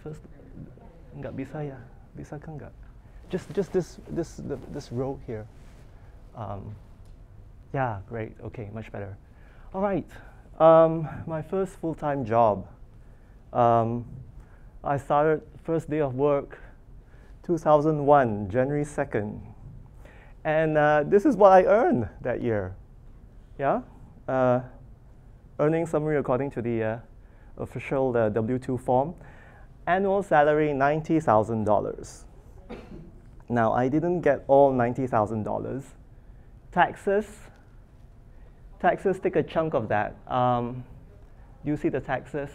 first? Nggak bisa ya? Bisa kan nggak? Just this row here. Yeah, great. Okay, much better. All right. My first full-time job. I started first day of work, 2001, January 2nd. And this is what I earned that year. Yeah? Earning summary according to the official W-2 form. Annual salary, $90,000. Now, I didn't get all $90,000. Taxes take a chunk of that. Do you see the taxes?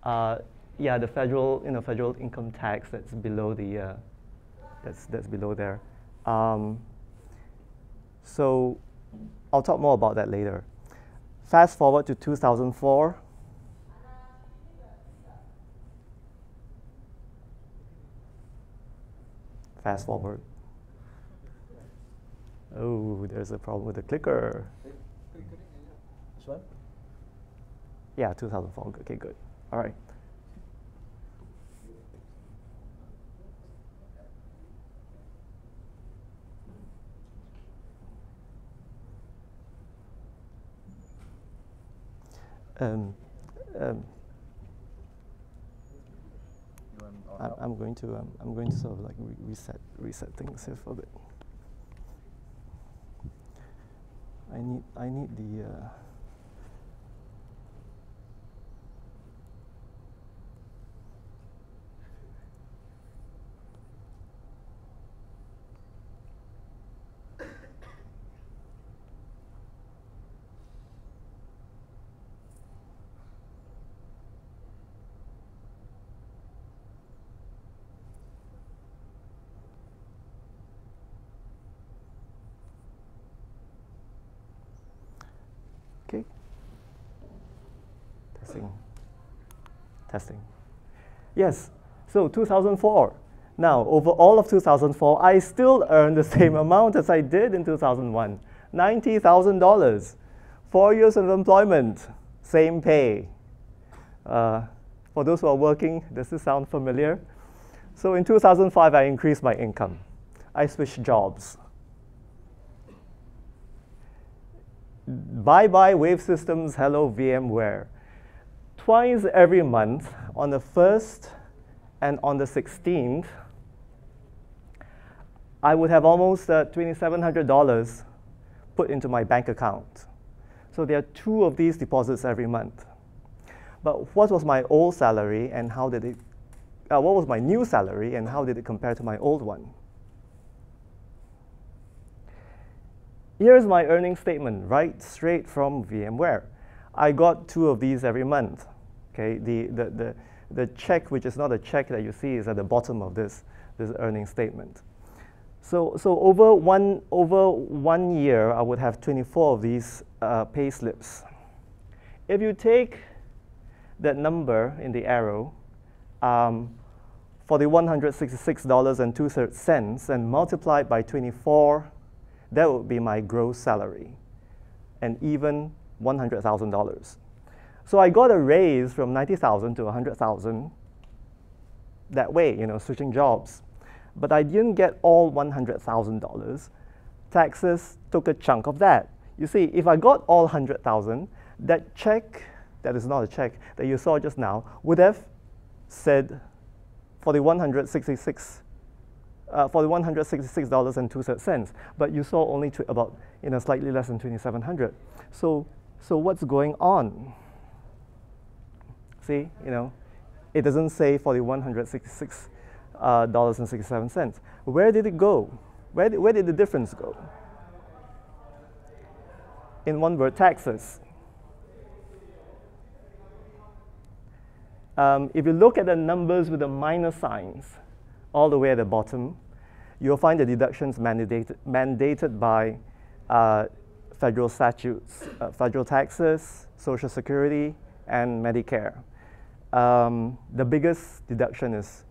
Yeah, the federal income tax that's below the that's below there. So I'll talk more about that later. Fast forward to 2004. Fast forward. Oh, there's a problem with the clicker. This one? Yeah, 2004. Okay, good. All right. I'm going to sort of like reset things here for a bit. I need the okay. Testing. Yes, so 2004. Now, over all of 2004, I still earned the same amount as I did in 2001, $90,000. 4 years of employment, same pay. For those who are working, does this sound familiar? So in 2005, I increased my income. I switched jobs. Bye-bye Wave Systems, hello VMware. Twice every month, on the 1st and on the 16th, I would have almost $2,700 put into my bank account. So there are 2 of these deposits every month. But what was my old salary and how did it, what was my new salary and how did it compare to my old one? Here's my earnings statement, right straight from VMware. I got 2 of these every month. Okay, the check, which is not a check that you see, is at the bottom of this earnings statement. So over one year, I would have 24 of these pay slips. If you take that number in the arrow for the $166.02 and multiply it by 24, that would be my gross salary, and even $100,000. So I got a raise from $90,000 to $100,000 that way, switching jobs. But I didn't get all $100,000. Taxes took a chunk of that. You see, if I got all $100,000, that check, that is not a check, that you saw just now, would have said for the $166.02, but you saw only about slightly less than $2,700. So what's going on? See, it doesn't say for the $166.67. Where did it go? Where did the difference go? In one word, taxes. If you look at the numbers with the minus signs all the way at the bottom, you'll find the deductions mandated by federal statutes, federal taxes, Social Security, and Medicare. The biggest deduction is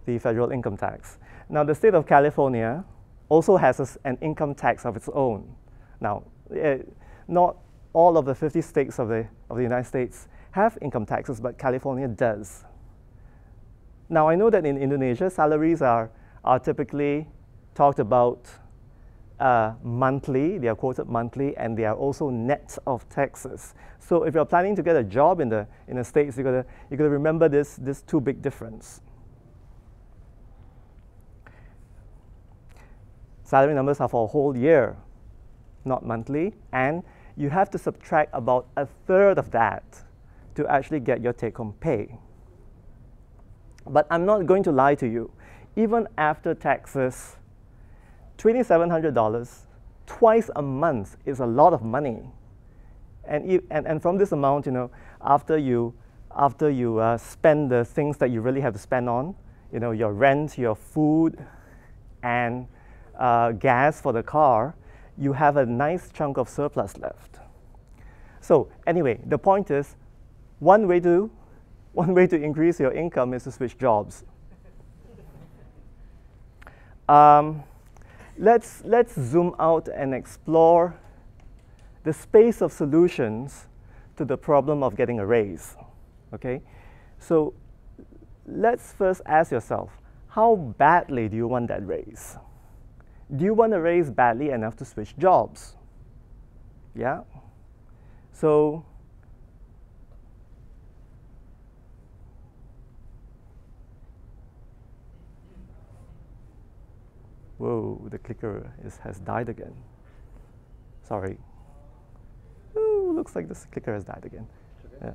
the federal income tax. Now, the state of California also has an income tax of its own. Now, not all of the 50 states of the United States have income taxes, but California does. Now, I know that in Indonesia, salaries are typically talked about monthly. They are quoted monthly, and they are also net of taxes. So if you're planning to get a job in the States, you gotta remember this two big difference. Salary numbers are for a whole year, not monthly, and you have to subtract about a third of that to actually get your take-home pay. But I'm not going to lie to you. Even after taxes, $2,700 twice a month is a lot of money. And from this amount, after you spend the things that you really have to spend on, your rent, your food, and gas for the car, you have a nice chunk of surplus left. So anyway, the point is, one way to increase your income is to switch jobs. Let's zoom out and explore the space of solutions to the problem of getting a raise. Okay, so let's first ask yourself, how badly do you want that raise? Do you want a raise badly enough to switch jobs? Yeah. So whoa, the clicker has died again. Sorry. Ooh, looks like this clicker has died again. Yeah.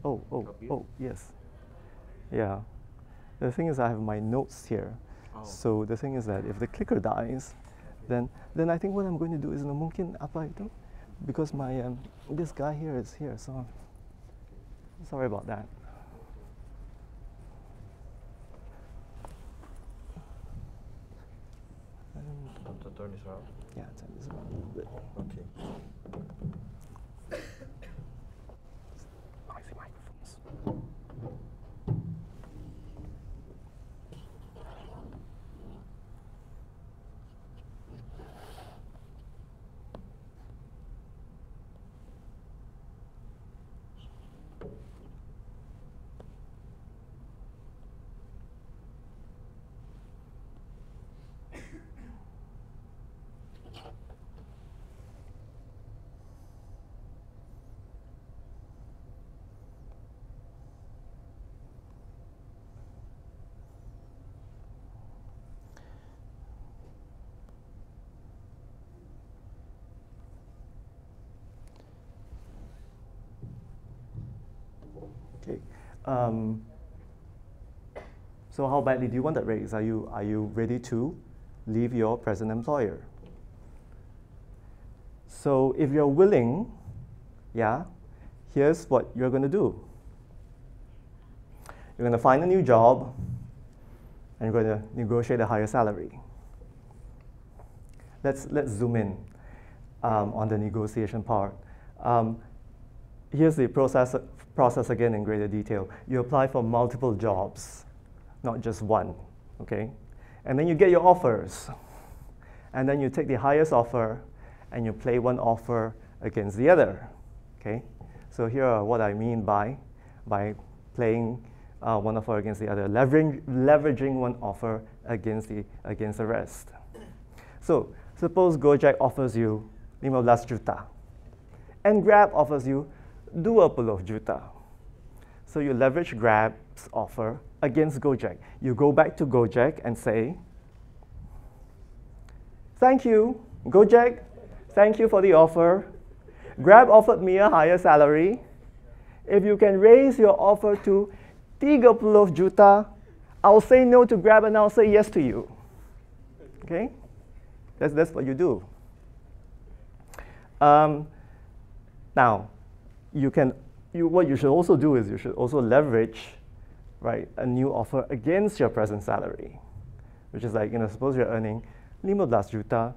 Oh, yes. Yeah. The thing is, I have my notes here. Oh. So the thing is that if the clicker dies, then I think what I'm going to do is mungkin apa itu, because my this guy here is here. So sorry about that. To turn this around? Yeah, turn this around a little bit. Okay. Noisy microphones. Okay. So how badly do you want that raise? Are you ready to leave your present employer? So if you're willing, yeah, here's what you're going to do. You're going to find a new job, and you're going to negotiate a higher salary. Let's zoom in on the negotiation part. Here's the process again in greater detail. You apply for multiple jobs, not just one, okay? And then you get your offers. And then you take the highest offer and you play one offer against the other, okay? So here are what I mean by playing one offer against the other, leveraging one offer against the rest. So suppose Gojek offers you 15 juta and Grab offers you 20 juta. So you leverage Grab's offer against Gojek. You go back to Gojek and say, thank you, Gojek, thank you for the offer. Grab offered me a higher salary. If you can raise your offer to 30 juta, I'll say no to Grab and I'll say yes to you. Okay? That's what you do. Now, what you should also do is you should also leverage, right, a new offer against your present salary, which is like, suppose you're earning 15 juta,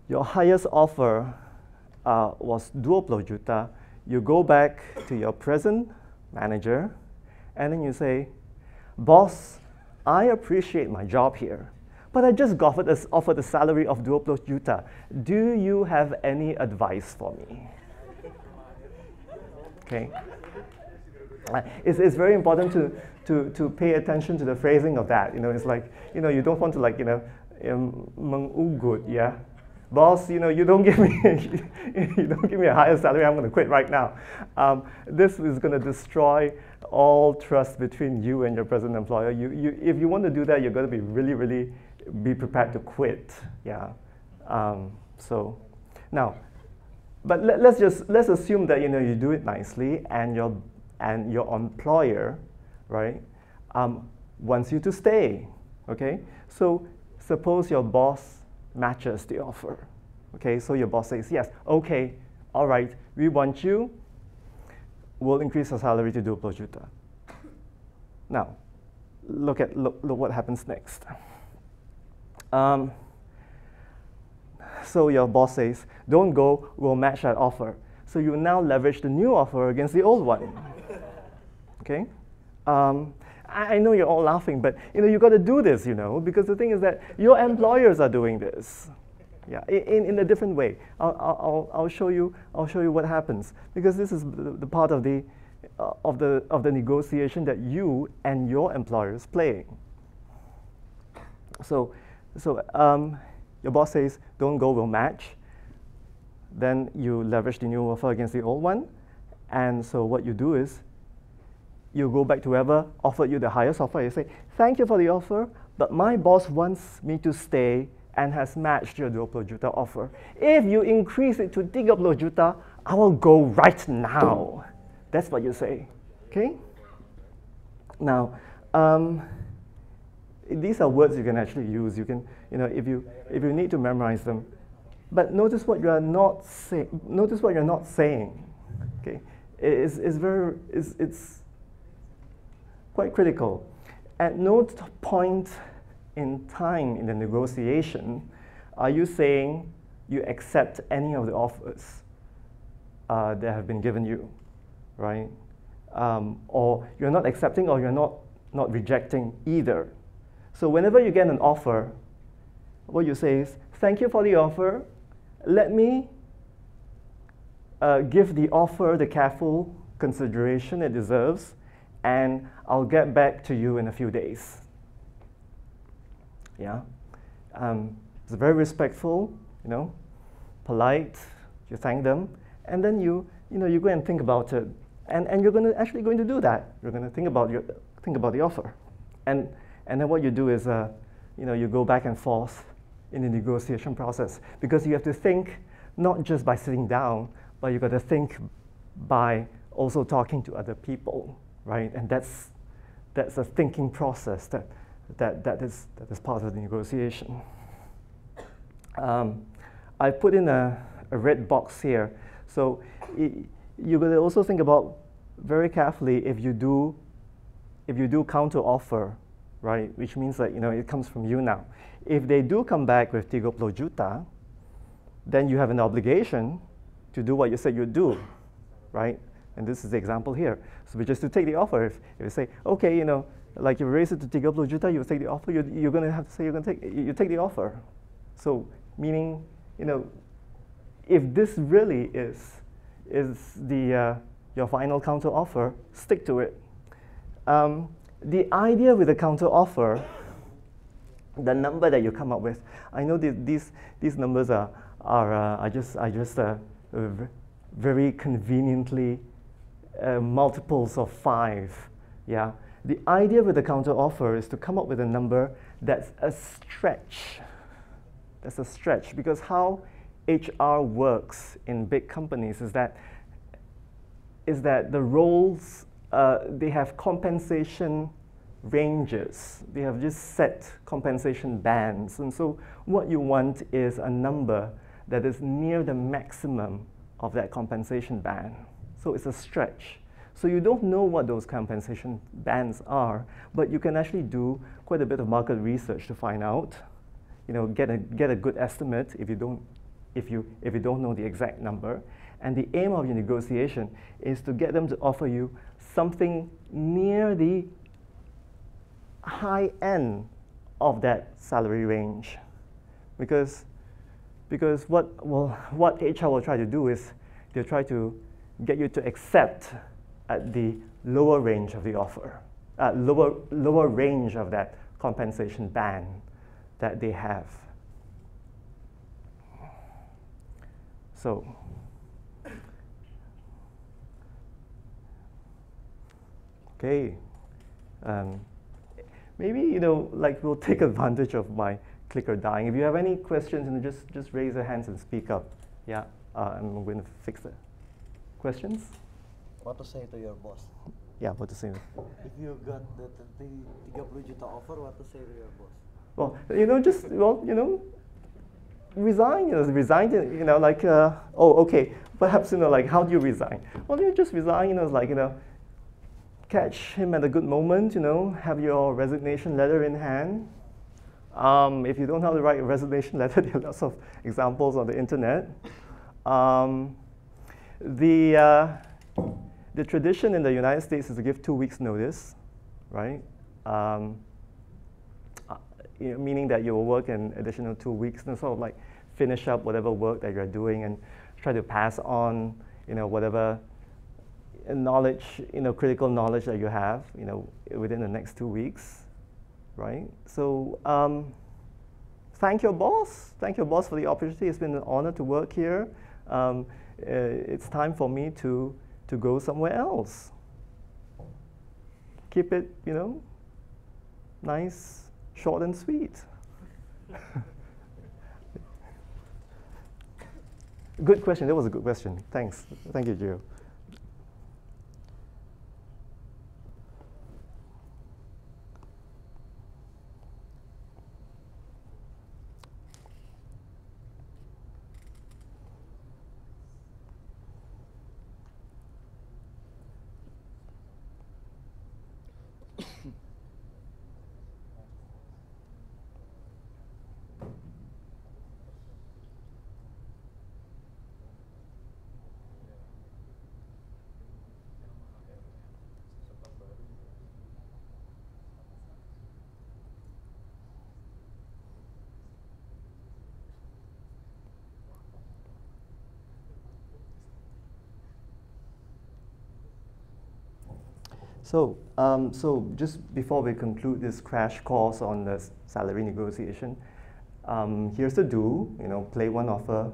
your highest offer was 20 juta, you go back to your present manager, and then you say, boss, I appreciate my job here, but I just got offered a salary of 20 juta. Do you have any advice for me? Okay. It's very important to pay attention to the phrasing of that. It's like, you don't want to like, mengugut, yeah? Boss, you don't give me, you don't give me a higher salary, I'm going to quit right now. This is going to destroy all trust between you and your present employer. If you want to do that, you're going to be really be prepared to quit. Yeah. So now, but let's assume that you do it nicely, and your employer, right, wants you to stay. Okay. So suppose your boss matches the offer. Okay, so your boss says, yes, okay, all right, we want you, we'll increase your salary to 20 juta. Now, look what happens next. So your boss says, don't go, we'll match that offer. So you now leverage the new offer against the old one. Okay? I know you're all laughing, but you got to do this, because the thing is that your employers are doing this, yeah, in a different way. I'll show you what happens, because this is the part of the negotiation that you and your employers play. So your boss says, don't go, we'll match. Then you leverage the new offer against the old one, and so what you do is, you go back to whoever offered you the highest offer. You say, thank you for the offer, but my boss wants me to stay and has matched your 20 juta offer. If you increase it to 30 juta, I will go right now. That's what you say. Okay? Now, these are words you can actually use. You can, if you need to memorize them. But notice what you are not saying. Notice what you're not saying. Okay? It's quite critical. At no point in time in the negotiation are you saying you accept any of the offers that have been given you, right? Or you're not accepting, or you're not rejecting either. So whenever you get an offer, what you say is, thank you for the offer. Let me give the offer the careful consideration it deserves, and I'll get back to you in a few days. Yeah, it's very respectful, polite. You thank them, and then you go and think about it, and you're actually going to do that. You're going to think about the offer, and then what you do is you go back and forth in the negotiation process, because you have to think not just by sitting down, but you got to think by also talking to other people. Right, and that's a thinking process that is part of the negotiation. I put in a red box here, so you're going to also think about very carefully if you do counter offer, right? Which means that it comes from you now. If they do come back with 30 juta, then you have an obligation to do what you said you'd do, right? And this is the example here. So we just to take the offer. If you say, okay, like you raise it to 30 juta, you take the offer. You're going to have to say you take the offer. So meaning, if this really is the your final counter offer, stick to it. The idea with the counter offer, the number that you come up with. I know these numbers are just very conveniently. Multiples of 5, yeah. The idea with the counter offer is to come up with a number that's a stretch. That's a stretch, because how HR works in big companies is that the roles, they have compensation ranges. They have just set compensation bands. And so what you want is a number that is near the maximum of that compensation band. So it's a stretch. So you don't know what those compensation bands are, but you can actually do quite a bit of market research to find out, get a good estimate if you don't know the exact number. And the aim of your negotiation is to get them to offer you something near the high end of that salary range, because what HR will try to do is they'll try to get you to accept at the lower range of the offer, lower range of that compensation band that they have. So, okay, maybe like we'll take advantage of my clicker dying. If you have any questions, just raise your hands and speak up. Yeah, I'm going to fix it. Questions? What to say to your boss? Yeah, what to say? If you got the 30 juta offer, what to say to your boss? Well, resign. Like, oh, okay. Perhaps, like, how do you resign? Well, you just resign. Catch him at a good moment. Have your resignation letter in hand. If you don't know how to write a resignation letter, there are lots of examples on the internet. The tradition in the United States is to give 2 weeks' notice, right? Meaning that you will work an additional 2 weeks and sort of like finish up whatever work that you're doing and try to pass on, whatever knowledge, critical knowledge that you have, within the next 2 weeks, right? So thank your boss. Thank your boss for the opportunity. It's been an honor to work here. It's time for me to go somewhere else. Keep it, nice, short and sweet. Good question. That was a good question. Thanks. Thank you, Gio. So just before we conclude this crash course on the salary negotiation, here's the do. Play one offer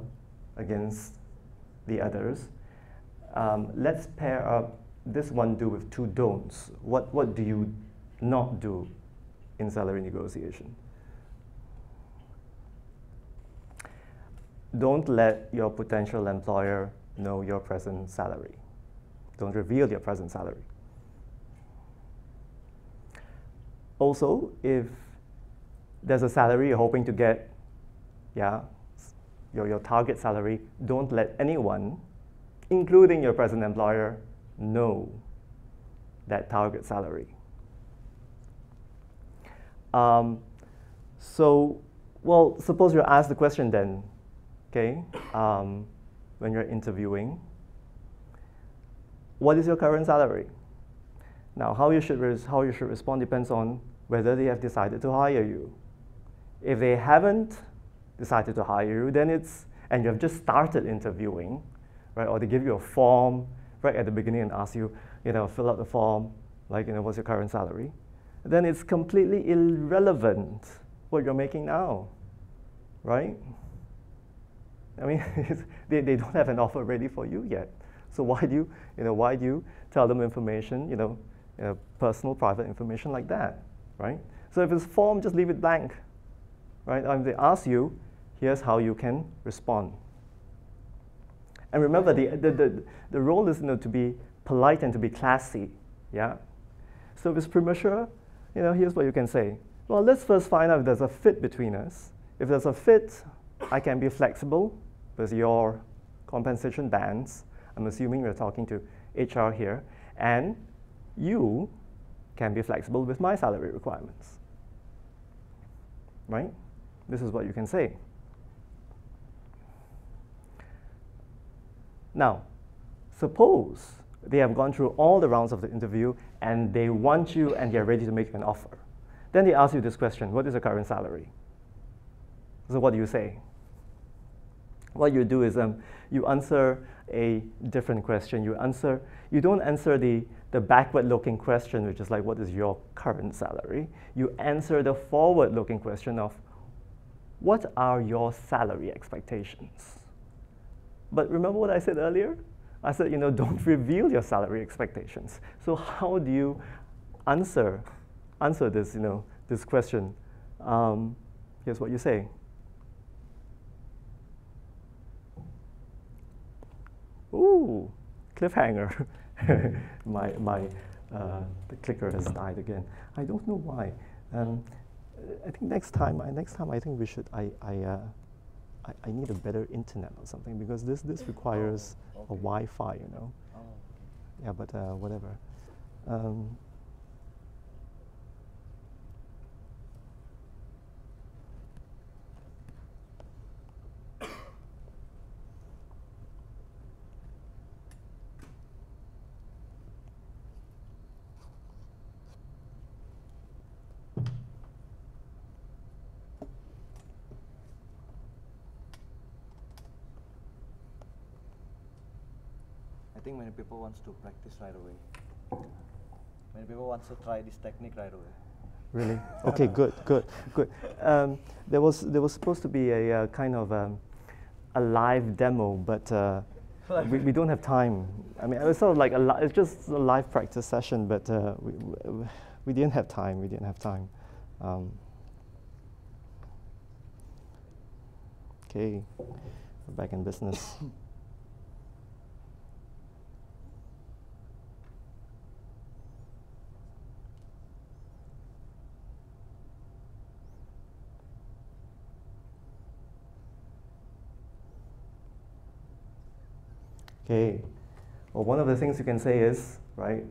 against the others. Let's pair up this one do with two don'ts. What do you not do in salary negotiation? Don't let your potential employer know your present salary. Don't reveal your present salary. Also, if there's a salary you're hoping to get, your target salary, don't let anyone, including your present employer, know that target salary. Suppose you're asked the question then, okay, when you're interviewing, what is your current salary? Now, how you should respond depends on whether they have decided to hire you. If they haven't decided to hire you, then and you have just started interviewing, right? Or they give you a form right at the beginning and ask you, fill out the form, like, what's your current salary? Then it's completely irrelevant what you're making now, right? I mean, they don't have an offer ready for you yet. So why do you tell them information, personal, private information like that, right? So if it's form, just leave it blank, right? If they ask you, here's how you can respond. And remember, the role is to be polite and to be classy, yeah? So if it's premature, here's what you can say. Well, let's first find out if there's a fit between us. If there's a fit, I can be flexible with your compensation bands. I'm assuming we're talking to HR here. And you can be flexible with my salary requirements, right? This is what you can say. Now, suppose they have gone through all the rounds of the interview and they want you and they're ready to make you an offer. Then they ask you this question, what is your current salary? So what do you say? What you do is you answer a different question. You don't answer the backward-looking question, which is like, what is your current salary? You answer the forward-looking question of, what are your salary expectations? But remember what I said earlier? I said, don't reveal your salary expectations. So how do you answer this, this question? Here's what you say. Ooh, cliffhanger. The clicker has died again. I don't know why. I think next time I think we should. I need a better internet or something, because this requires a Wi-Fi, Oh. Yeah, but whatever. I think many people wants to practice right away. Many people wants to try this technique right away. Really? Okay, good. There was supposed to be a kind of a live demo, but we don't have time. I mean, it's sort of like it's just a live practice session, but we didn't have time. Okay, we're back in business. Okay, well, one of the things you can say is, right,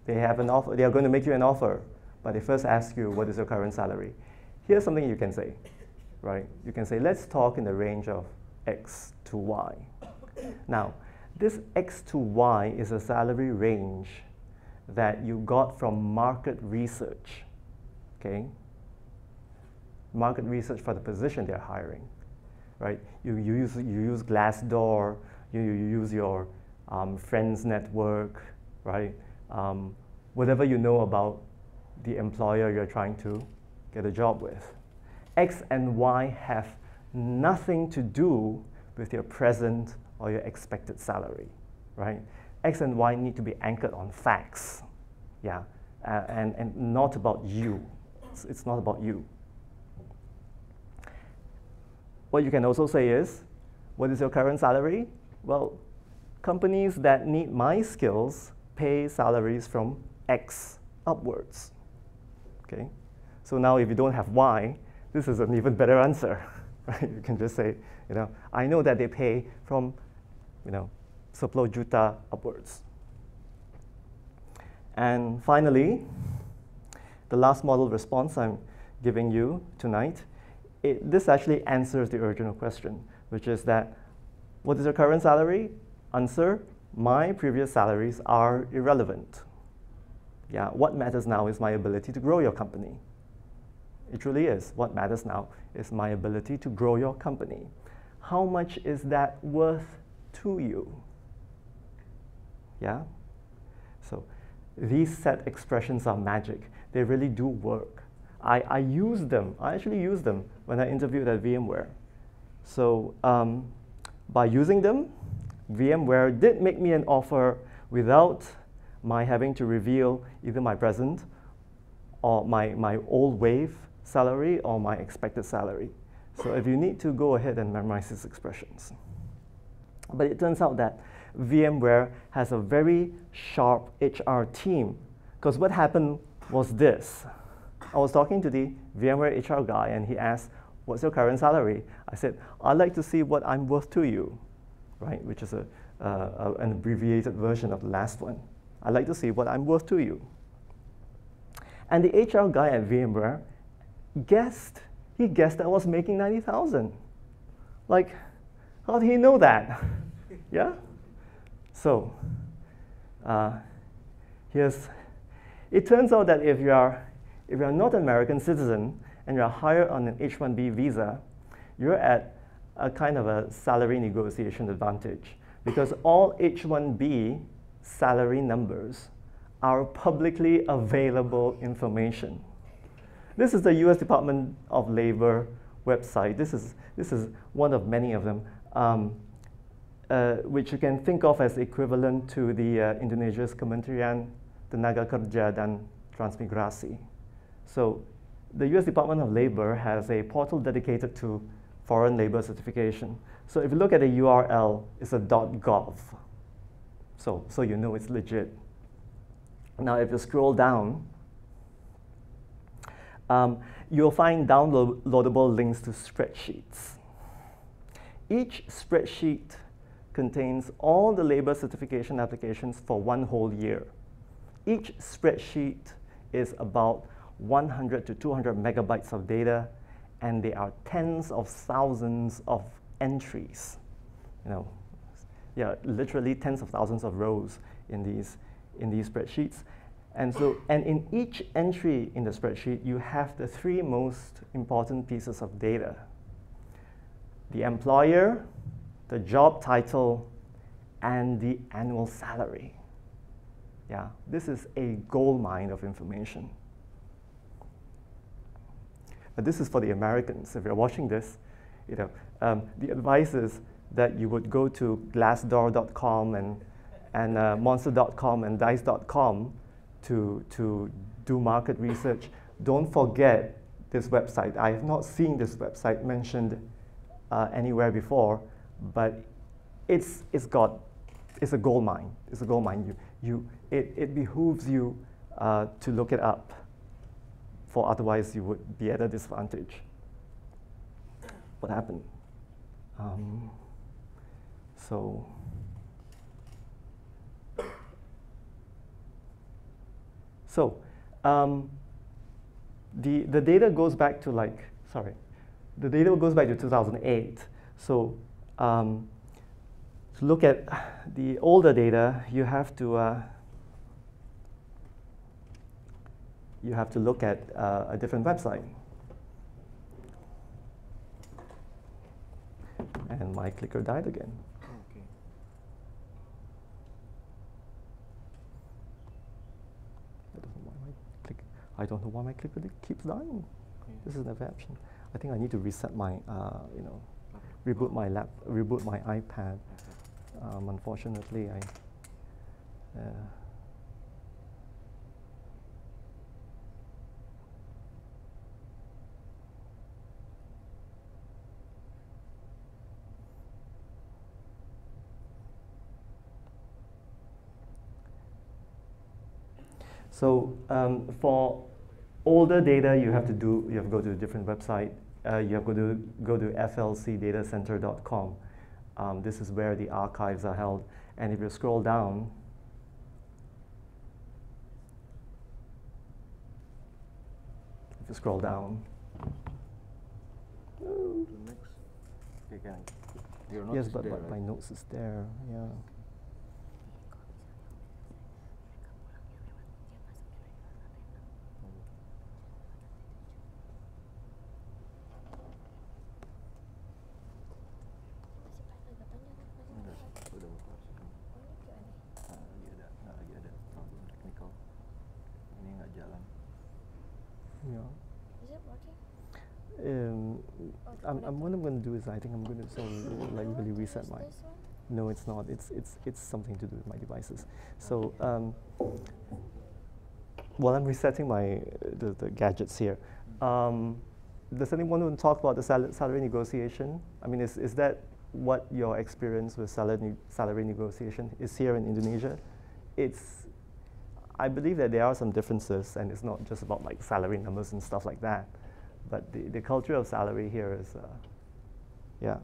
they have an offer, they are going to make you an offer, but they first ask you, what is your current salary? Here's something you can say, right? You can say, let's talk in the range of X to Y. Now, this X to Y is a salary range that you got from market research, okay? Market research for the position they're hiring. Right? You use Glassdoor, you use your friends network, right? Whatever you know about the employer you're trying to get a job with. X and Y have nothing to do with your present or your expected salary, right? X and Y need to be anchored on facts, yeah, and not about you. It's not about you. What you can also say is, what is your current salary? Well, companies that need my skills pay salaries from X upwards, okay? So now if you don't have Y, this is an even better answer, right? You can just say, I know that they pay from, 10 juta upwards. And finally, the last model response I'm giving you tonight, this actually answers the original question, which is that, what is your current salary? Answer, my previous salaries are irrelevant. Yeah, what matters now is my ability to grow your company. It truly is. What matters now is my ability to grow your company. How much is that worth to you? Yeah? So these set expressions are magic. They really do work. I actually use them when I interviewed at VMware. So by using them, VMware did make me an offer without my having to reveal either my present or my old wave salary or my expected salary. So if you need to, go ahead and memorize these expressions. But it turns out that VMware has a very sharp HR team, because what happened was this. I was talking to the VMware HR guy, and he asked, what's your current salary? I said, I'd like to see what I'm worth to you, right? Which is an abbreviated version of the last one. I'd like to see what I'm worth to you. And the HR guy at VMware guessed I was making 90,000. Like, how did he know that? Yeah? So, it turns out that if you're not an American citizen and you're hired on an H-1B visa, you're at a kind of a salary negotiation advantage because all H-1B salary numbers are publicly available information. This is the US Department of Labor website. This is one of many of them, which you can think of as equivalent to the Indonesia's Kementerian Tenaga Kerja dan Transmigrasi. So the US Department of Labor has a portal dedicated to foreign labor certification. So if you look at the URL, it's a .gov. So you know it's legit. Now if you scroll down, you'll find downloadable links to spreadsheets. Each spreadsheet contains all the labor certification applications for one whole year. Each spreadsheet is about 100 to 200 megabytes of data, and there are tens of thousands of entries. Literally tens of thousands of rows in these spreadsheets. And in each entry in the spreadsheet, you have the three most important pieces of data: the employer, the job title, and the annual salary. Yeah, this is a goldmine of information. But this is for the Americans. If you're watching this, the advice is that you would go to Glassdoor.com and Monster.com and Dice.com to do market research. Don't forget this website. I have not seen this website mentioned anywhere before, but it's a gold mine. It's a gold mine. It behooves you to look it up, for otherwise you would be at a disadvantage. What happened? The data goes back to the data goes back to 2008. So to look at the older data, you have to look at a different website. And my clicker died again. Okay. I don't know why my clicker keeps dying. Yeah. This is never option. I think I need to reset my, reboot my iPad. Unfortunately, So for older data, you have to go to a different website. You have to go to flcdatacenter.com. This is where the archives are held. And if you scroll down, To next. Okay, your notes yes, is but there, right? my notes is there. Yeah. Yeah. Is it working? What I'm going to do is I think I'm going to really reset my. This one? No, it's not. It's something to do with my devices. So while I'm resetting the gadgets here, does anyone want to talk about the salary negotiation? I mean, is that what your experience with salary negotiation is here in Indonesia? I believe that there are some differences, and it's not just about like salary numbers and stuff like that, but the culture of salary here is, yeah.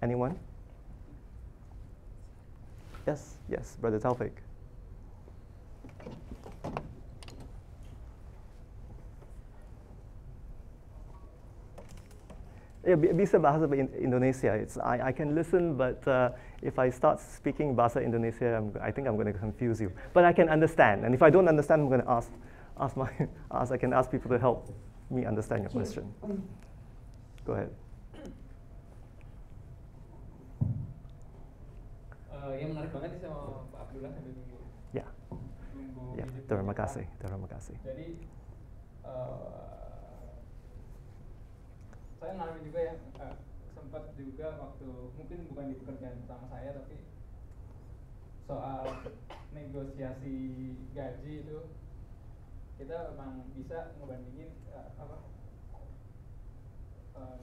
Anyone? Yes, Brother Taufik. Ya, bisa bahasa Indonesia. I can listen, but if I start speaking bahasa Indonesia, I think I'm going to confuse you. But I can understand, and if I don't understand, I'm going to I can ask people to help me understand your question. Go ahead. Yang menarik banget nih sama Pak Abdullah sambil nunggu. Ya. Nunggu. Ya, terima kasih, terima kasih. Jadi saya ngalamin juga ya, sempat juga waktu mungkin bukan di pekerjaan pertama saya, tapi soal negosiasi gaji itu kita memang bisa ngebandingin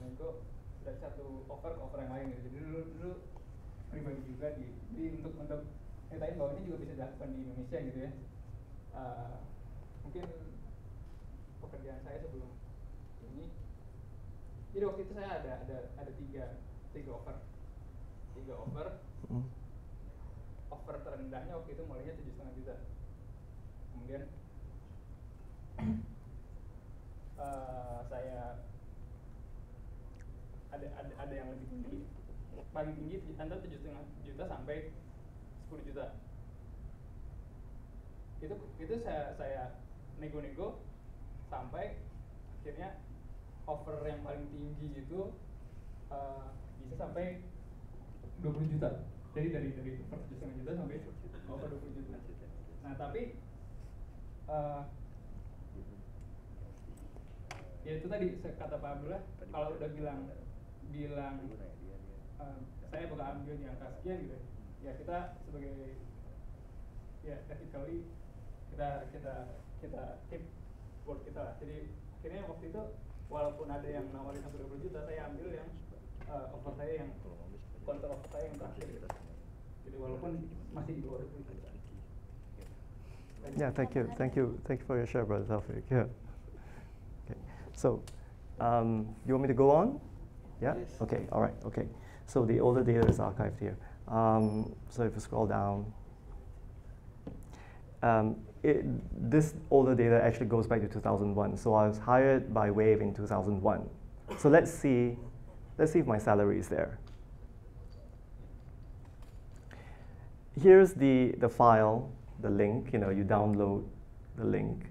nego dari satu offer ke offer yang lain gitu. Jadi dulu pribadi juga jadi untuk nyatain bahwa ini juga bisa dilakukan di Indonesia gitu ya. Mungkin pekerjaan saya sebelum ini, jadi waktu itu saya ada tiga offer. Offer terendahnya waktu itu mulainya 7,5 juta. Kemudian saya ada yang lebih tinggi, paling tinggi antara 7,5 juta sampai 10 juta. Itu saya nego-nego sampai akhirnya offer yang paling tinggi itu bisa sampai 20 juta. Jadi dari offer 7,5 juta sampai offer 20 juta. Nah tapi ya itu tadi kata Pak Abdullah, kalau udah bilang saya bakal ambil di angka sekian gitu ya, kita sebagai ya ethically kita keep word kita lah. Jadi akhirnya waktu itu walaupun ada yang nawarin sampai 20 juta, saya ambil yang offer saya yang counter offer saya yang terakhir gitu. Jadi walaupun masih di bawah 20 juta. Yeah, thank you for your share, Brother Taufik. Yeah. Okay. So, you want me to go on? Yeah. Yes. Okay. All right. Okay. So the older data is archived here. So if you scroll down, this older data actually goes back to 2001. So I was hired by Wave in 2001. So let's see if my salary is there. Here's the file, the link. You download the link,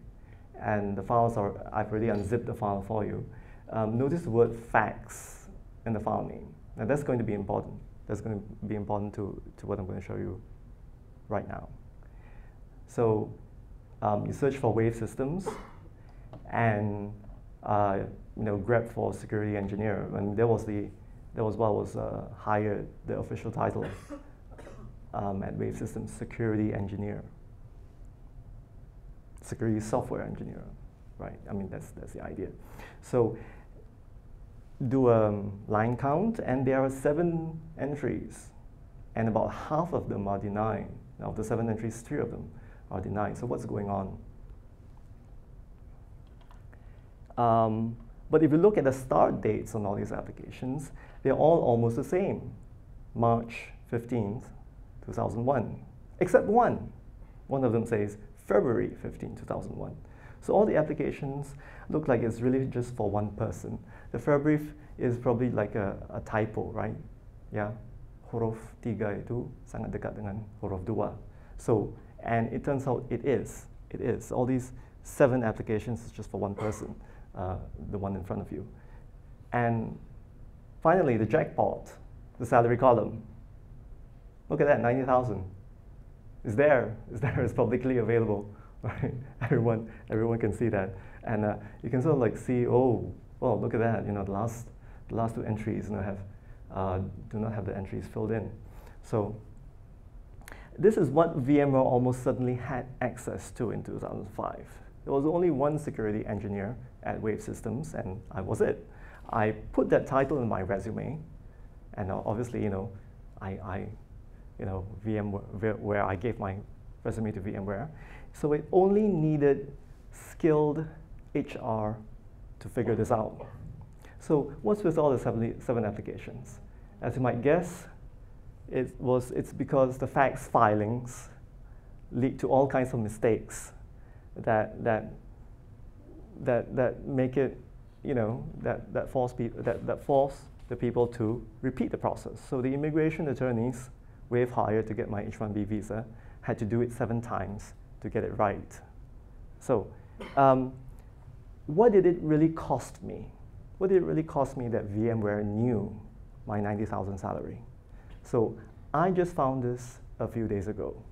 and the files are. I've already unzipped the file for you. Notice the word fax in the file name. Now that's going to be important. That's going to be important to what I'm going to show you right now. So you search for Wave Systems, and grab for security engineer. And that was what was hired, the official title at Wave Systems, security engineer, security software engineer, right? I mean that's the idea. So do a line count, and there are 7 entries, and about half of them are denied. Now, of the 7 entries, 3 of them are denied. So what's going on? But if you look at the start dates on all these applications, they're all almost the same. March 15th, 2001, except one. One of them says February 15, 2001. So all the applications look like it's really just for one person. The February is probably like a typo, right? Yeah, huruf 3 itu sangat dekat dengan huruf 2. So, and it turns out it is. All these 7 applications is just for one person, the one in front of you. And finally, the jackpot, the salary column. Look at that, 90,000. It's there. It's publicly available. Right? Everyone can see that, and you can sort of like see, oh, well, look at that. The last 2 entries do not have the entries filled in. So this is what VMware almost certainly had access to in 2005. There was only one security engineer at Wave Systems, and I was it. I put that title in my resume, and obviously, VMware, where I gave my resume to VMware. So it only needed skilled HR to figure this out. So what's with all the 7 applications? As you might guess, it's because the fax filings lead to all kinds of mistakes that make it, that force the people to repeat the process. So the immigration attorneys Wave hired to get my H-1B visa had to do it 7 times to get it right. So what did it really cost me? What did it really cost me that VMware knew my 90,000 salary? So I just found this a few days ago,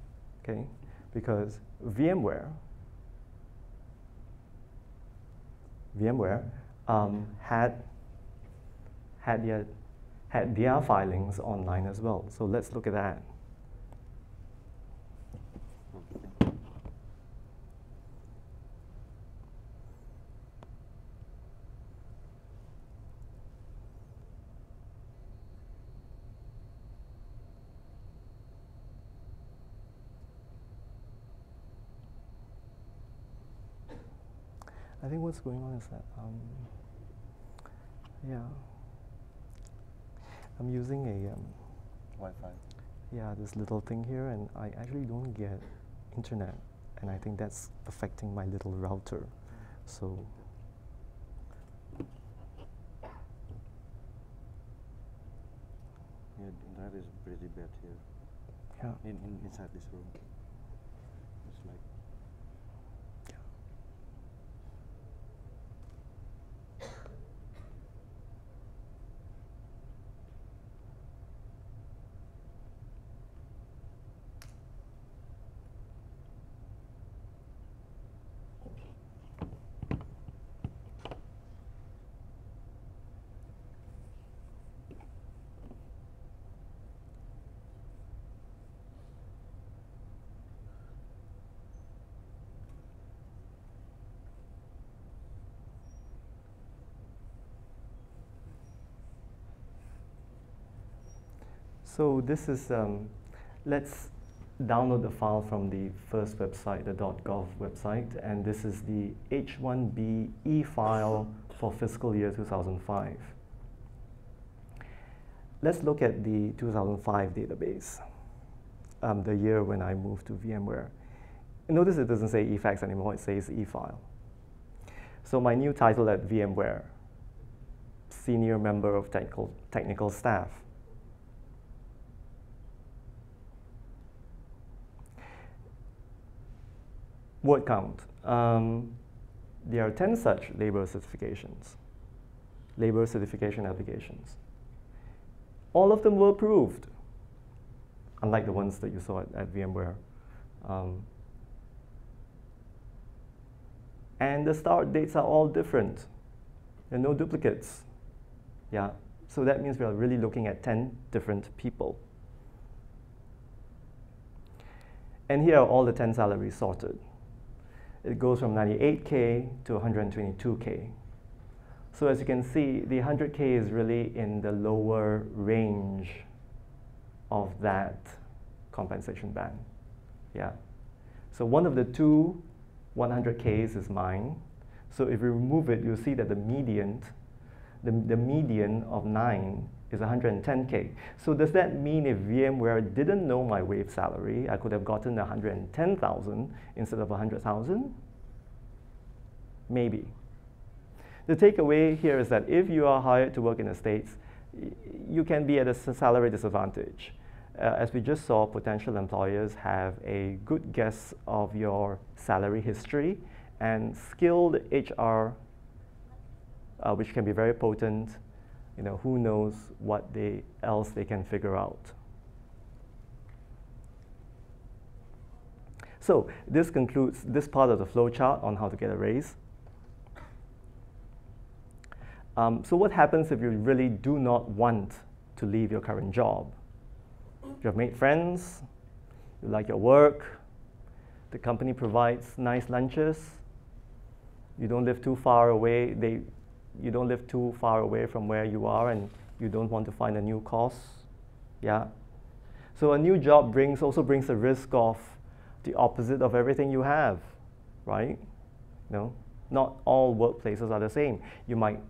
okay? Because VMware had their filings online as well. So let's look at that. I think what's going on is that, yeah, I'm using a Wi-Fi. yeah, this little thing here, and I actually don't get internet, and I think that's affecting my little router. So Yeah, the internet is pretty bad here. yeah, Inside this room. It's like so this is, let's download the file from the first website, the .gov website, and this is the H1B e-file for fiscal year 2005. Let's look at the 2005 database, the year when I moved to VMware. Notice it doesn't say eFax anymore, it says e-file. So my new title at VMware, Senior Member of Technical Staff. Word count. There are 10 such labor certifications, labor certification applications. All of them were approved, unlike the ones that you saw at VMware. And the start dates are all different. There are no duplicates. Yeah, so that means we are really looking at 10 different people. And here are all the 10 salaries sorted. It goes from 98K to 122K. So as you can see, the 100K is really in the lower range of that compensation band. Yeah. So one of the two 100Ks is mine. So if we remove it, you'll see that the median of 9 is 110K. So does that mean if VMware didn't know my wave salary, I could have gotten 110,000 instead of 100,000? Maybe. The takeaway here is that if you are hired to work in the States, you can be at a salary disadvantage. As we just saw, potential employers have a good guess of your salary history, and skilled HR, which can be very potent, who knows what else they can figure out. So this concludes this part of the flowchart on how to get a raise. So what happens if you really do not want to leave your current job? You have made friends, you like your work, the company provides nice lunches, you don't live too far away, you don't live too far away from where you are, and you don't want to find a new course. Yeah. So a new job also brings the risk of the opposite of everything you have, right? Not all workplaces are the same. You might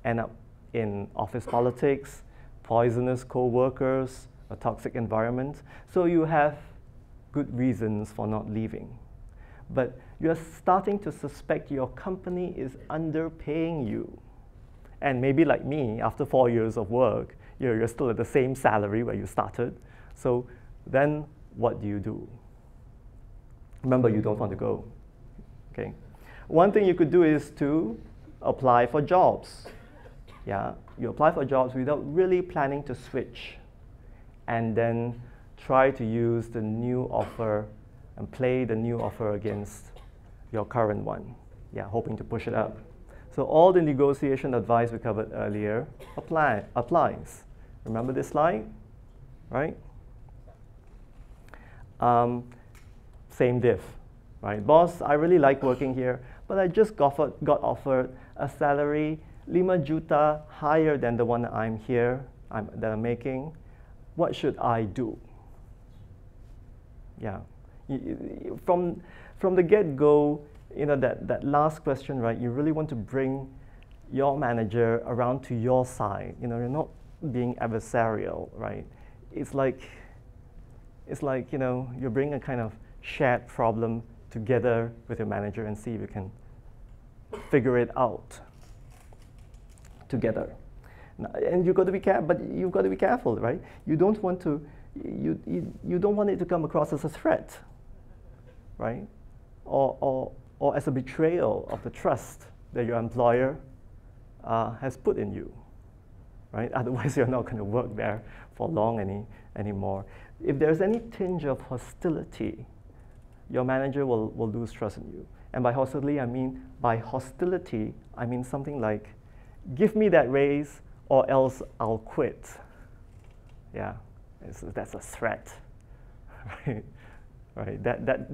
end up in office politics, poisonous co-workers, a toxic environment. So you have good reasons for not leaving. But you're starting to suspect your company is underpaying you. And maybe like me, after 4 years of work, you're still at the same salary where you started. So then what do you do? Remember, you don't want to go. Okay. One thing you could do is to apply for jobs. Yeah, you apply for jobs without really planning to switch, and then try to use the new offer and play the new offer against your current one. Yeah, hoping to push it up. So all the negotiation advice we covered earlier applies. Remember this slide, right? Same diff, right? Boss, I really like working here, but I just got offered a salary 5 juta higher than the one that I'm making. What should I do? Yeah, from the get-go, that last question, right? You really want to bring your manager around to your side. You're not being adversarial, right? It's like you're bringing a kind of shared problem together with your manager and see if you can figure it out together. And you've got to be careful, right? You don't want to, you don't want it to come across as a threat, right? Or as a betrayal of the trust that your employer has put in you, right? Otherwise, you're not going to work there for long anymore. If there's any tinge of hostility, your manager will lose trust in you. And by hostility, I mean something like, give me that raise or else I'll quit. Yeah, that's a threat, right? Right. That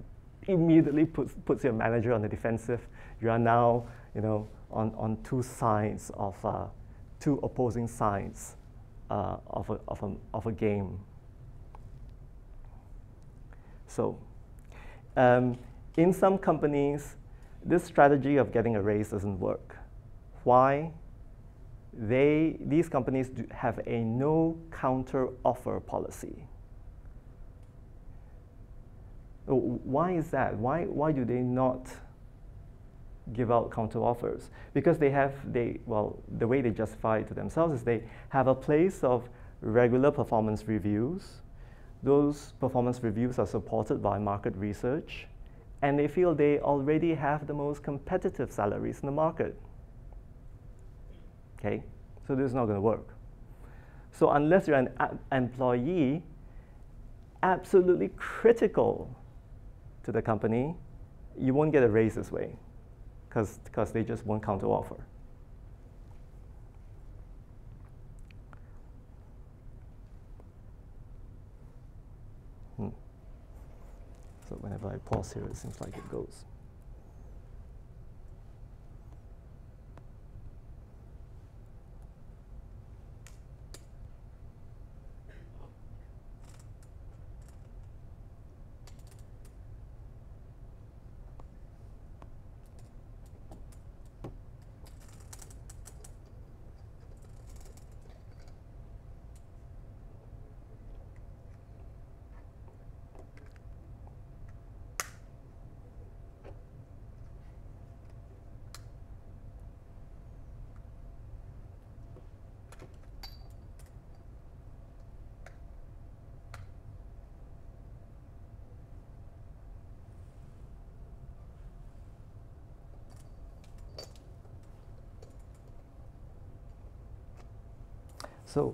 immediately puts your manager on the defensive. You are now, on two sides of two opposing sides of a game. So, in some companies, this strategy of getting a raise doesn't work. Why? These companies have a no counter offer policy. Why is that? Why do they not give out counter offers? Because the way they justify it to themselves is they have a place of regular performance reviews. Those performance reviews are supported by market research, and they feel they already have the most competitive salaries in the market. Okay, so this is not going to work. So unless you're an employee, absolutely critical to the company, you won't get a raise this way, because they just won't counter offer. So whenever I pause here, it seems like it goes. So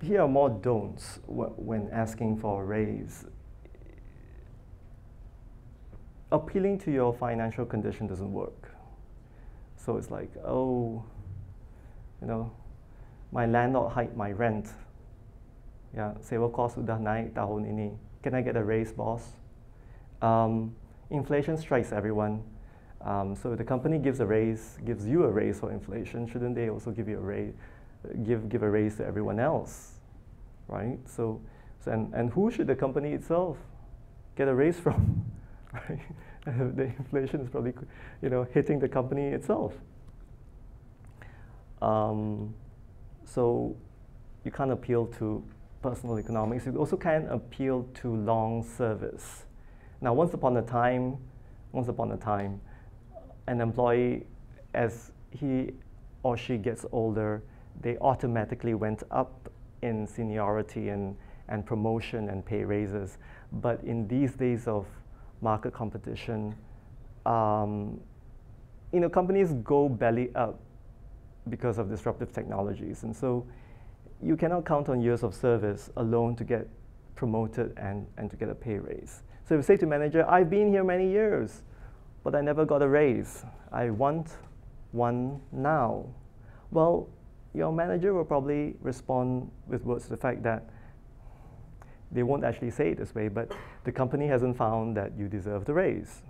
here are more don'ts when asking for a raise. Appealing to your financial condition doesn't work. So it's like, oh, my landlord hiked my rent. Yeah, sewa cost sudah naik tahun ini. Can I get a raise, boss? Inflation strikes everyone. So if the company gives you a raise for inflation, shouldn't they also give you a raise, give a raise to everyone else, right? So and who should the company itself get a raise from, right? The inflation is probably, hitting the company itself. So you can't appeal to personal economics. You also can't appeal to long service. Now, once upon a time, an employee, as he or she gets older, they automatically went up in seniority and promotion and pay raises. But in these days of market competition, you know, companies go belly up because of disruptive technologies. And so you cannot count on years of service alone to get promoted and to get a pay raise. So if you say to manager, I've been here many years, but I never got a raise. I want one now. Well, your manager will probably respond with words to the fact that they won't actually say it this way, but the company hasn't found that you deserve the raise.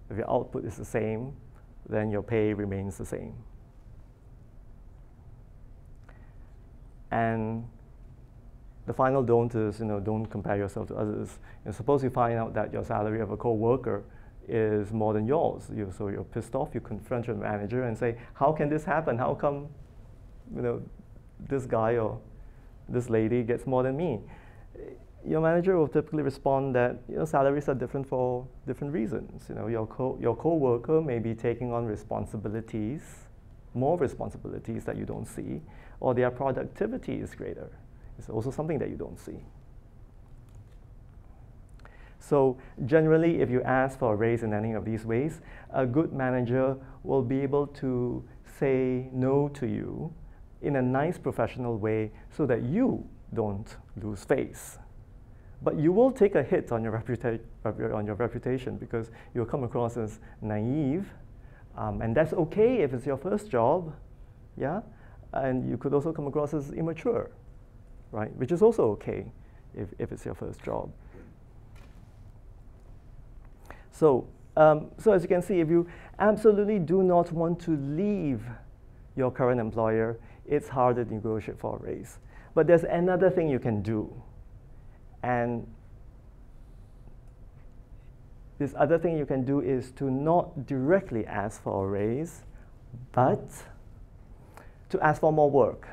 If your output is the same, then your pay remains the same. And the final don't is, you know, don't compare yourself to others. You know, suppose you find out that your salary of a co-worker is more than yours. So you're pissed off, you confront your manager and say, how can this happen? How come, you know, this guy or this lady gets more than me? Your manager will typically respond that, you know, salaries are different for different reasons. You know, your co-worker may be taking on responsibilities, more responsibilities that you don't see, or their productivity is greater. It's also something that you don't see. So generally, if you ask for a raise in any of these ways, a good manager will be able to say no to you in a nice professional way so that you don't lose face. But you will take a hit on your reputation because you'll come across as naive, and that's okay if it's your first job, yeah? And you could also come across as immature, right? Which is also okay if it's your first job. So, so as you can see, if you absolutely do not want to leave your current employer, it's harder to negotiate for a raise. But there's another thing you can do. And this other thing you can do is to not directly ask for a raise, but to ask for more work.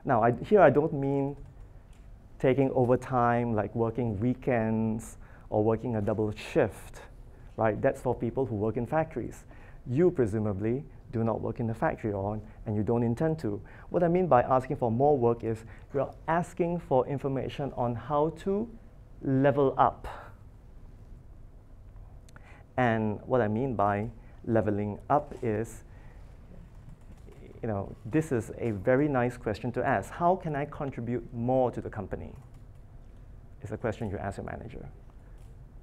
Now, here I don't mean taking overtime, like working weekends or working a double shift, right? That's for people who work in factories. You presumably do not work in the factory and you don't intend to. What I mean by asking for more work is you're asking for information on how to level up. And what I mean by leveling up is, you know, this is a very nice question to ask. How can I contribute more to the company? It's a question you ask your manager,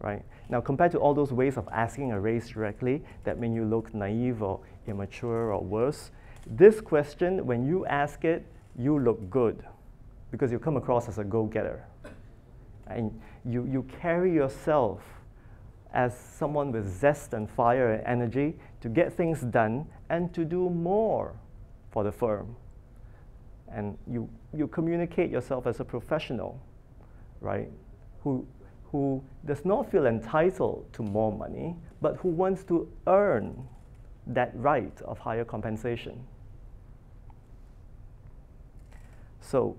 right? Now, compared to all those ways of asking a raise directly that make you look naive or immature or worse, this question, when you ask it, you look good because you come across as a go-getter. And you carry yourself as someone with zest and fire and energy to get things done and to do more for the firm. And you communicate yourself as a professional, right? Who does not feel entitled to more money, but who wants to earn that right of higher compensation. So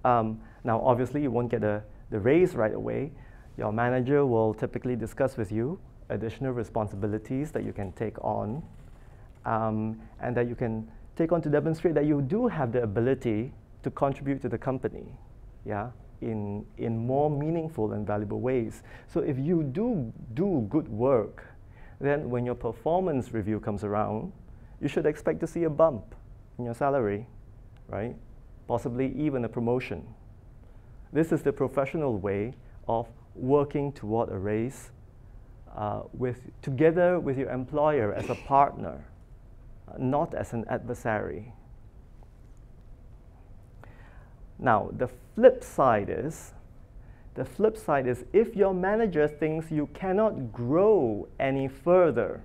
now obviously you won't get the raise right away. Your manager will typically discuss with you additional responsibilities that you can take on and that you can take on to demonstrate that you do have the ability to contribute to the company, yeah, in more meaningful and valuable ways. So if you do good work, then when your performance review comes around, you should expect to see a bump in your salary, right? Possibly even a promotion. This is the professional way of working toward a raise together with your employer as a partner, not as an adversary. Now, the flip side is if your manager thinks you cannot grow any further,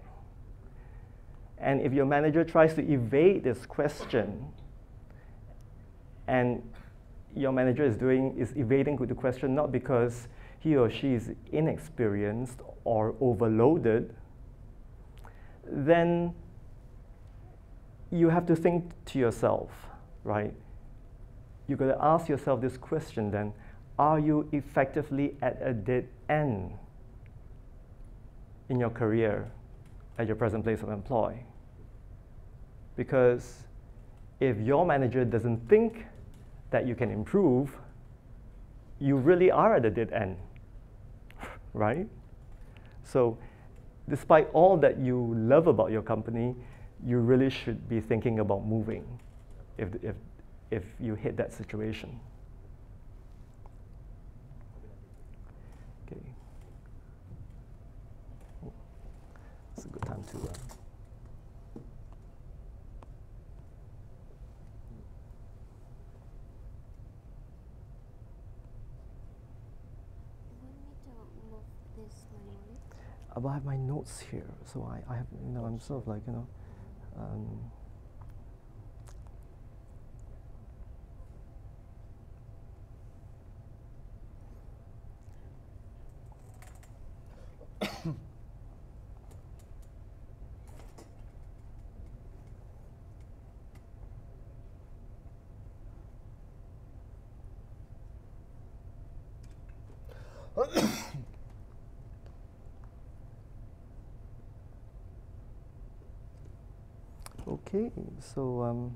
and if your manager tries to evade this question, and your manager is evading the question not because he or she is inexperienced or overloaded, then you have to think to yourself, right? You've got to ask yourself this question then, are you effectively at a dead end in your career at your present place of employ? Because if your manager doesn't think that you can improve, you really are at a dead end, right? So despite all that you love about your company, you really should be thinking about moving if you hit that situation. Okay. It's a good time to. I have my notes here, so I have, I'm sort of like, Okay, so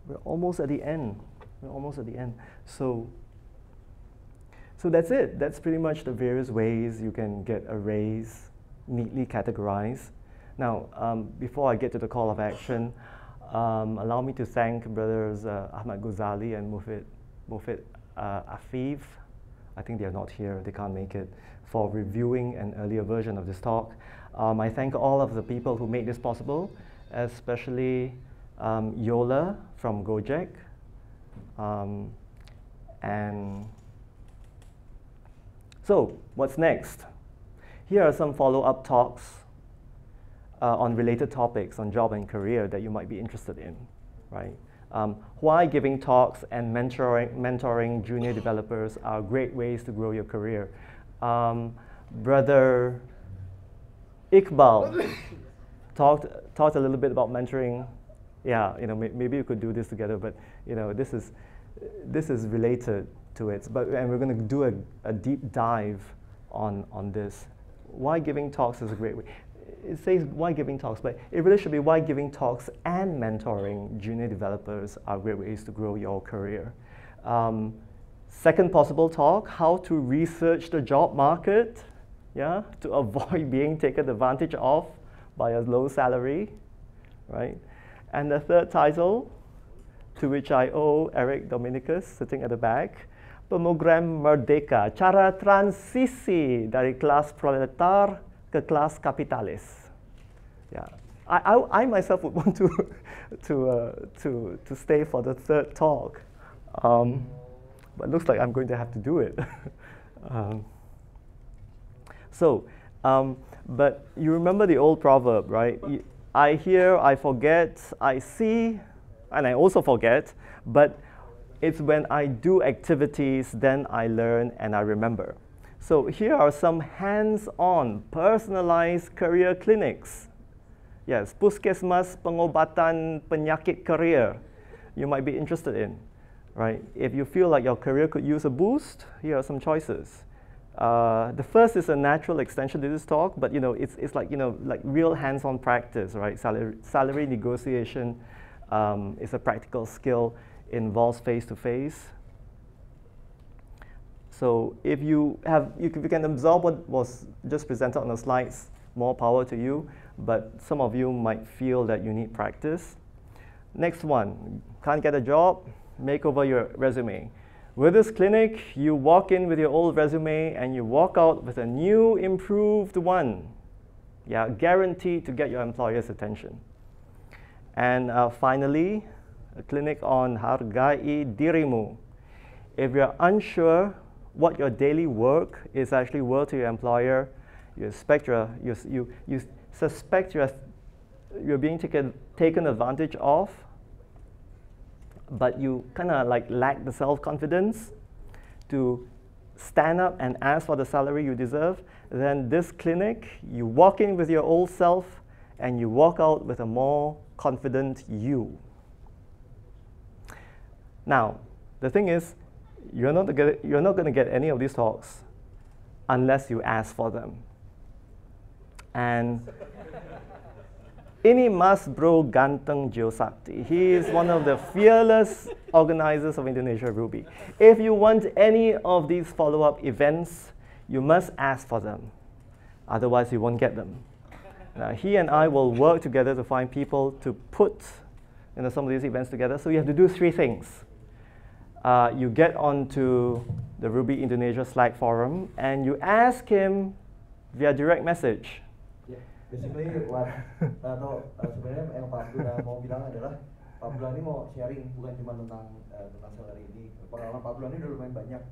we're almost at the end. We're almost at the end. So that's it. That's pretty much the various ways you can get a raise, neatly categorized. Now, before I get to the call of action, allow me to thank brothers Ahmad Ghazali and Mufid Afif. I think they're not here, they can't make it, for reviewing an earlier version of this talk. I thank all of the people who made this possible, especially Yola from Gojek, and so what's next? Here are some follow-up talks on related topics on job and career that you might be interested in, right? Why giving talks and mentoring junior developers are great ways to grow your career. Brother Iqbal talked a little bit about mentoring. Yeah, maybe you could do this together, but this is related to it. And we're going to do a deep dive on this. Why giving talks is a great way. It says why giving talks, but it really should be why giving talks and mentoring junior developers are great ways to grow your career. Second possible talk, how to research the job market, yeah, to avoid being taken advantage of by a low salary, right? And the third title, to which I owe Eric Dominicus sitting at the back, Program Merdeka, Cara Transisi dari Kelas Proletar ke Kelas Kapitalis. Yeah, I myself would want to stay for the third talk, but looks like I'm going to have to do it. But you remember the old proverb, right? I hear, I forget, I see, and I also forget, but it's when I do activities, then I learn and I remember. So here are some hands-on, personalized career clinics. Yes, Puskesmas Pengobatan Penyakit Career you might be interested in, right? If you feel like your career could use a boost, here are some choices. The first is a natural extension to this talk, but it's like like real hands-on practice, right? Salary negotiation is a practical skill, involves face-to-face. So if you can absorb what was just presented on the slides, more power to you. But some of you might feel that you need practice. Next one, can't get a job, make over your resume. With this clinic, you walk in with your old resume and you walk out with a new, improved one. Yeah, guaranteed to get your employer's attention. And finally, a clinic on Hargai Dirimu. If you're unsure what your daily work is actually worth to your employer, you suspect you're being taken advantage of, but you kind of like lack the self-confidence to stand up and ask for the salary you deserve, then this clinic, you walk in with your old self and you walk out with a more confident you. Now, the thing is, you're not going to get any of these talks unless you ask for them. And ini Mas Bro Ganteng Geosakti. He is one of the fearless organizers of Indonesia Ruby. If you want any of these follow-up events, you must ask for them. Otherwise, you won't get them. Now, he and I will work together to find people to put some of these events together. So you have to do three things. You get onto the Ruby Indonesia Slack forum and you ask him via direct message. Yeah, basically sebenarnya yang Pak Abdullah mau bilang adalah Pak Abdullah ini mau sharing bukan cuma tentang salary ini. Pengalaman Pak Abdullah ini udah lumayan banyak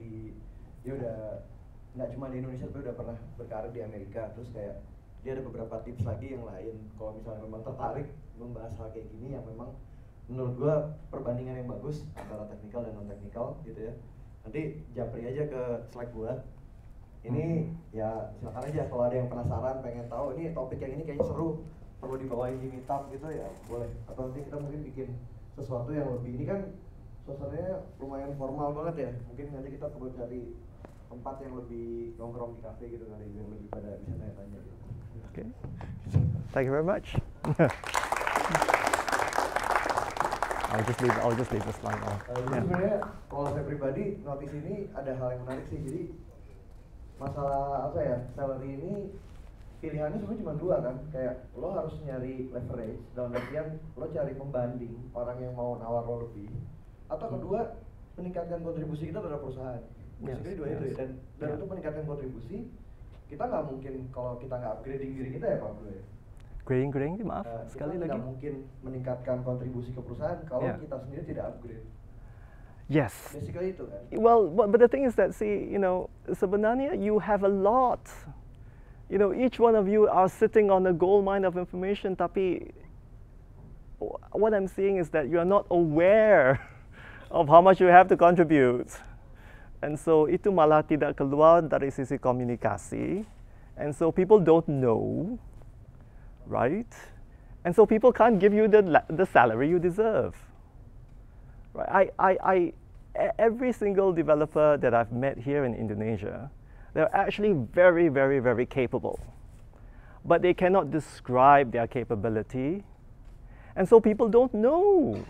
dia udah nggak cuma di Indonesia tapi udah pernah berkarir di Amerika. Terus kayak dia ada beberapa tips lagi yang lain kalau misalnya memang tertarik membahas hal kayak gini yang memang menurut gua perbandingan yang bagus antara teknikal dan non teknikal gitu ya. Nanti japri aja ke Slack gua. Ini ya silakan aja kalau ada yang penasaran pengen tahu ini topik yang ini kayaknya seru perlu dibawain di meetup gitu ya boleh. Atau nanti kita mungkin bikin sesuatu yang lebih ini kan suasananya lumayan formal banget ya. Mungkin nanti kita perlu cari tempat yang lebih nongkrong di kafe gitu kali biar lebih pada bisa tanya-tanya gitu. Okay. Thank you very much. I'll just leave this line on. Sebenarnya kalau saya pribadi notice ini ada hal yang menarik sih. Jadi masalah apa ya salary ini pilihannya sebenarnya cuma dua kan. Kayak lo harus nyari leverage dalam artian lo cari pembanding orang yang mau nawar lo lebih. Atau kedua meningkatkan kontribusi kita terhadap perusahaan. Basically dua itu ya. Dan untuk meningkatkan kontribusi kita nggak mungkin kalau kita nggak upgrading diri kita ya Pak Bro ya. Grading, maaf sekali lagi. Kita nggak mungkin meningkatkan kontribusi ke perusahaan kalau kita sendiri tidak upgrade. Yes. Basically itu kan. Well, but the thing is that sebenarnya you have a lot. Each one of you are sitting on a gold mine of information, tapi what I'm seeing is that you are not aware of how much you have to contribute. And so itu malah tidak keluar dari sisi komunikasi. And so people don't know, right? And so people can't give you the salary you deserve. Right? Every single developer that I've met here in Indonesia, they're actually very, very, very capable. But they cannot describe their capability. And so people don't know.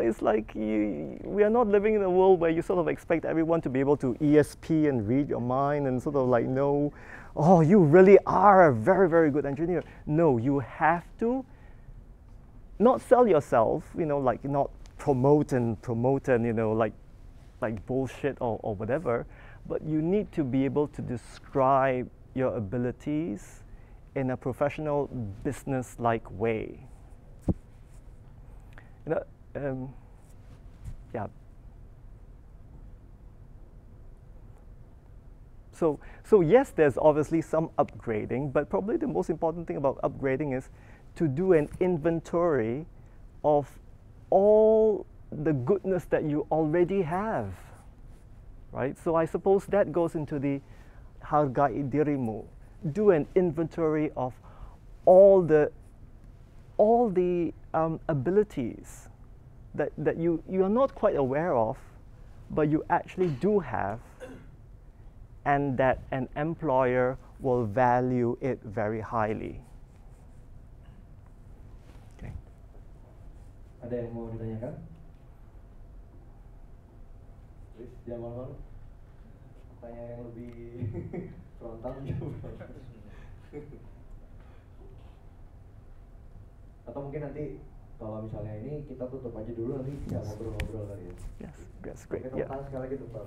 It's like we are not living in a world where you sort of expect everyone to be able to ESP and read your mind and sort of like know, oh, you really are a very, very good engineer. No, you have to not sell yourself, like not promote and like bullshit or whatever, but you need to be able to describe your abilities in a professional, business-like way. Yeah. So yes, there's obviously some upgrading, but probably the most important thing about upgrading is to do an inventory of all the goodness that you already have, right? So I suppose that goes into the hargai dirimu. Do an inventory of all the abilities that you are not quite aware of, but you actually do have, and that an employer will value it very highly. Okay. Ada yang mau ditanyakan? Please, jangan malu-malu. Tanya yang lebih frontal juga. Atau mungkin nanti kalau misalnya ini kita tutup aja dulu nanti bisa ngobrol-ngobrol kali ya. Yes, great. Oke, Yeah. sekali lagi tuh Pak.